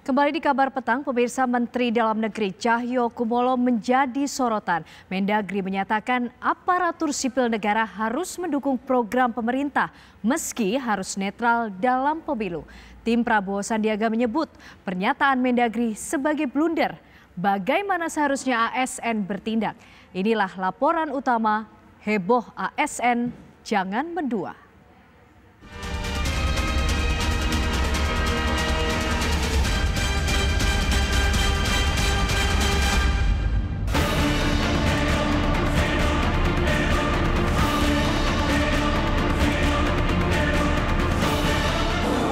Kembali di kabar petang, pemirsa, Menteri Dalam Negeri Cahyokumolo menjadi sorotan. Mendagri menyatakan aparatur sipil negara harus mendukung program pemerintah meski harus netral dalam pemilu. Tim Prabowo Sandiaga menyebut pernyataan Mendagri sebagai blunder. Bagaimana seharusnya ASN bertindak? Inilah laporan utama heboh ASN jangan mendua.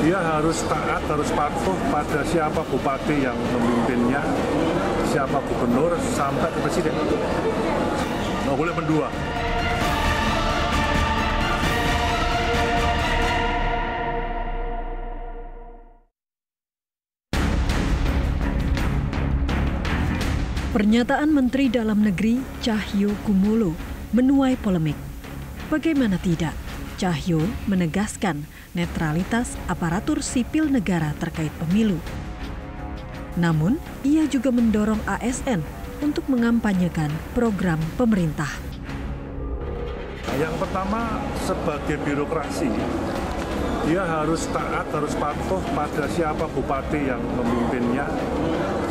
Dia harus taat, harus patuh pada siapa bupati yang memimpinnya, siapa gubernur, sampai ke presiden. Nggak boleh mendua. Pernyataan Menteri Dalam Negeri Cahyokumolo menuai polemik. Bagaimana tidak? Cahyo menegaskan netralitas aparatur sipil negara terkait pemilu. Namun, ia juga mendorong ASN untuk mengampanyekan program pemerintah. Yang pertama, sebagai birokrasi, dia harus taat, harus patuh pada siapa bupati yang memimpinnya,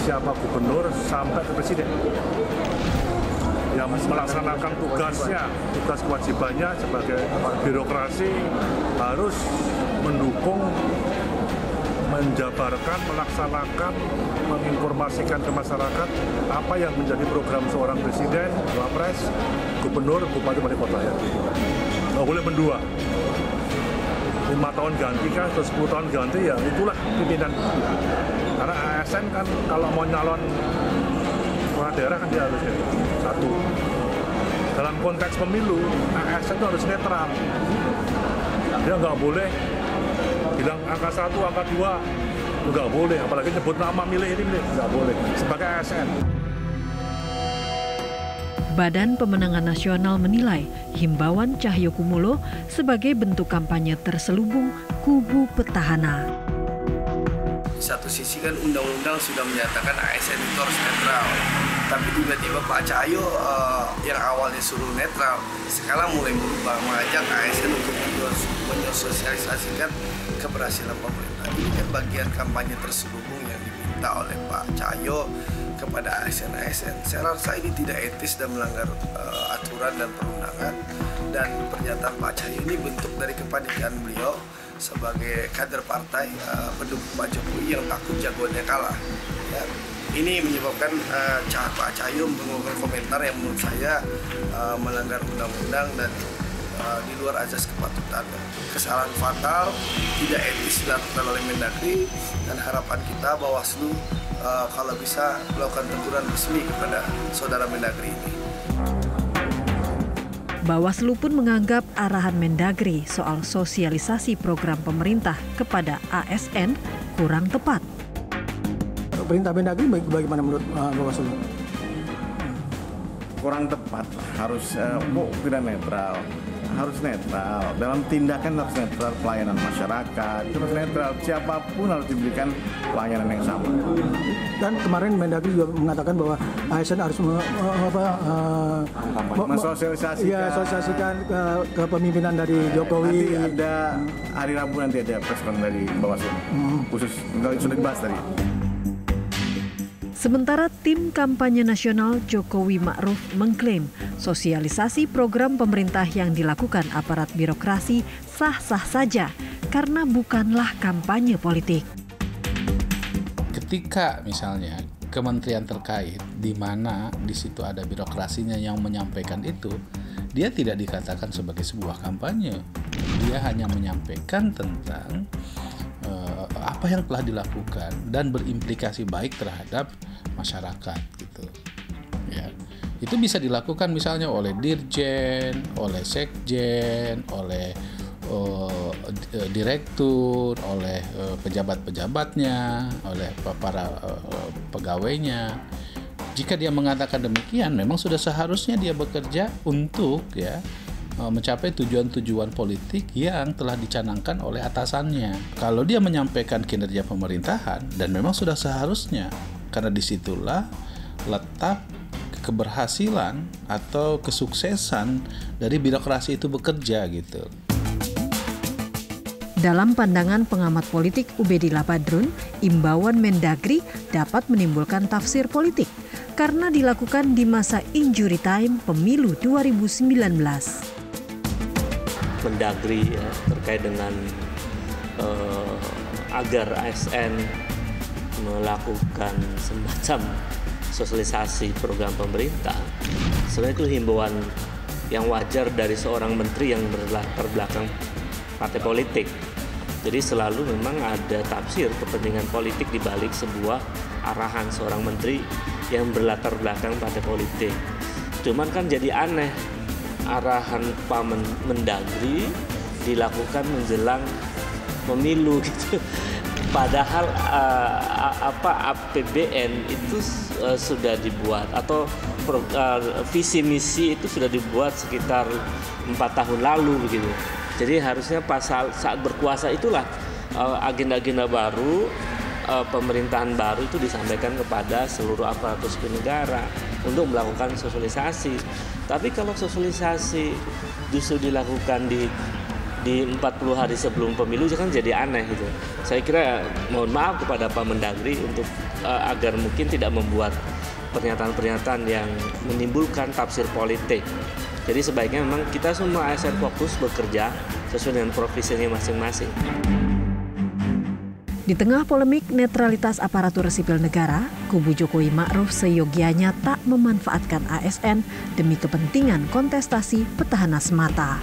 siapa gubernur, sampai ke presiden. Yang melaksanakan tugasnya, tugas kewajibannya sebagai birokrasi harus mendukung, menjabarkan, melaksanakan, menginformasikan ke masyarakat apa yang menjadi program seorang presiden, wapres, gubernur, bupati, wali kota. Ya. Nggak boleh mendua. 5 tahun ganti kan, atau 10 tahun ganti, ya itulah pimpinan. Karena ASN kan kalau mau nyalon kepala daerah kan dia harus satu. Dalam konteks pemilu, ASN itu harus netral. Dia nggak boleh bilang angka 1, angka 2, nggak boleh. Apalagi nyebut nama milih ini, nggak boleh. Sebagai ASN. Badan Pemenangan Nasional menilai himbauan Cahyokumolo sebagai bentuk kampanye terselubung kubu petahana. Di satu sisi kan undang-undang sudah menyatakan ASN itu harus netral, tapi tiba-tiba Pak Cahyo yang awalnya suruh netral, sekarang mulai berubah, mengajak ASN untuk menyosialisasikan keberhasilan pemerintah. Ini kan bagian kampanye terselubung yang diminta oleh Pak Cahyo kepada ASN-ASN. Saya rasa ini tidak etis dan melanggar aturan dan perundangan, dan pernyataan Pak Cahyo ini bentuk dari kepanikan beliau sebagai kader partai pendukung Pak Jokowi yang takut jagoannya kalah. Ya, ini menyebabkan Pak Cahyo mengeluarkan komentar yang menurut saya melanggar undang-undang dan di luar azas kepatutan. Kesalahan fatal, tidak etis dilakukan oleh Mendagri, dan harapan kita Bawaslu kalau bisa melakukan teguran resmi kepada saudara Mendagri ini. Bawaslu pun menganggap arahan Mendagri soal sosialisasi program pemerintah kepada ASN kurang tepat. Perintah Mendagri bagaimana menurut Bawaslu? Kurang tepat, harus tidak netral. Harus netral, dalam tindakan harus netral, pelayanan masyarakat harus netral, siapapun harus diberikan pelayanan yang sama. Dan kemarin Mendagri juga mengatakan bahwa ASN harus mensosialisasikan kepemimpinan dari Jokowi. Nanti ada hari Rabu, nanti ada press conference dari Bawaslu khusus, sudah dibahas tadi. Sementara tim kampanye nasional Jokowi Ma'ruf mengklaim sosialisasi program pemerintah yang dilakukan aparat birokrasi sah-sah saja karena bukanlah kampanye politik. Ketika misalnya kementerian terkait di mana di situ ada birokrasinya yang menyampaikan itu, dia tidak dikatakan sebagai sebuah kampanye. Dia hanya menyampaikan tentang apa yang telah dilakukan dan berimplikasi baik terhadap masyarakat gitu. Ya. Itu bisa dilakukan misalnya oleh dirjen, oleh sekjen, oleh direktur, oleh pejabat-pejabatnya, oleh para pegawainya. Jika dia mengatakan demikian, memang sudah seharusnya dia bekerja untuk mencapai tujuan-tujuan politik yang telah dicanangkan oleh atasannya. Kalau dia menyampaikan kinerja pemerintahan, dan memang sudah seharusnya, karena disitulah letak keberhasilan atau kesuksesan dari birokrasi itu bekerja gitu. Dalam pandangan pengamat politik Ubedillah Badrun, imbauan Mendagri dapat menimbulkan tafsir politik karena dilakukan di masa injury time pemilu 2019. Mendagri ya, terkait dengan agar ASN melakukan semacam sosialisasi program pemerintah, sebenarnya itu himbauan yang wajar dari seorang menteri yang berlatar belakang partai politik. Jadi selalu memang ada tafsir kepentingan politik di balik sebuah arahan seorang menteri yang berlatar belakang partai politik. Cuman kan jadi aneh, arahan Pak Mendagri dilakukan menjelang pemilu gitu. Padahal APBN itu sudah dibuat atau visi misi itu sudah dibuat sekitar 4 tahun lalu begitu. Jadi harusnya saat berkuasa itulah agenda-agenda baru, pemerintahan baru itu disampaikan kepada seluruh aparatur sipil negara untuk melakukan sosialisasi. Tapi kalau sosialisasi justru dilakukan di 40 hari sebelum pemilu kan jadi aneh gitu. Saya kira mohon maaf kepada Pak Mendagri untuk agar mungkin tidak membuat pernyataan-pernyataan yang menimbulkan tafsir politik. Jadi sebaiknya memang kita semua ASN fokus bekerja sesuai dengan profesinya masing-masing. Di tengah polemik netralitas aparatur sipil negara, kubu Jokowi Ma'ruf seyogianya tak memanfaatkan ASN demi kepentingan kontestasi petahana semata.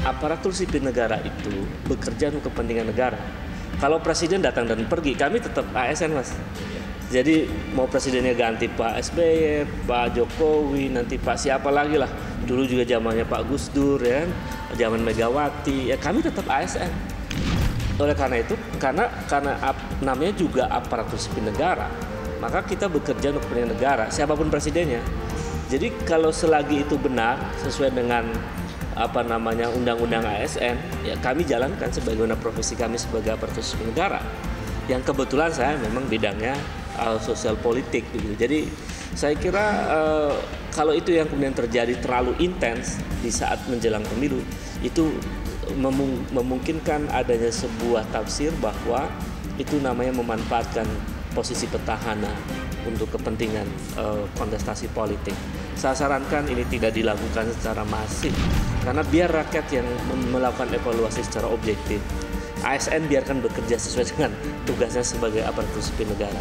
Aparatur sipil negara itu bekerja untuk kepentingan negara. Kalau presiden datang dan pergi, kami tetap ASN, Mas. Jadi mau presidennya ganti Pak SBY, Pak Jokowi, nanti Pak siapa lagi lah. Dulu juga zamannya Pak Gus Dur, ya, zaman Megawati, ya kami tetap ASN. Oleh karena itu, karena namanya juga aparatur sipil negara, maka kita bekerja untuk kepentingan negara, siapapun presidennya. Jadi kalau selagi itu benar sesuai dengan undang-undang ASN, ya kami jalankan sebagaimana profesi kami sebagai aparatur sipil negara. Yang kebetulan saya memang bidangnya sosial politik gitu. Jadi saya kira kalau itu yang kemudian terjadi terlalu intens di saat menjelang pemilu, itu memungkinkan adanya sebuah tafsir bahwa itu namanya memanfaatkan posisi petahana untuk kepentingan kontestasi politik. Saya sarankan ini tidak dilakukan secara masif, karena biar rakyat yang melakukan evaluasi secara objektif. ASN biarkan bekerja sesuai dengan tugasnya sebagai aparatur sipil negara.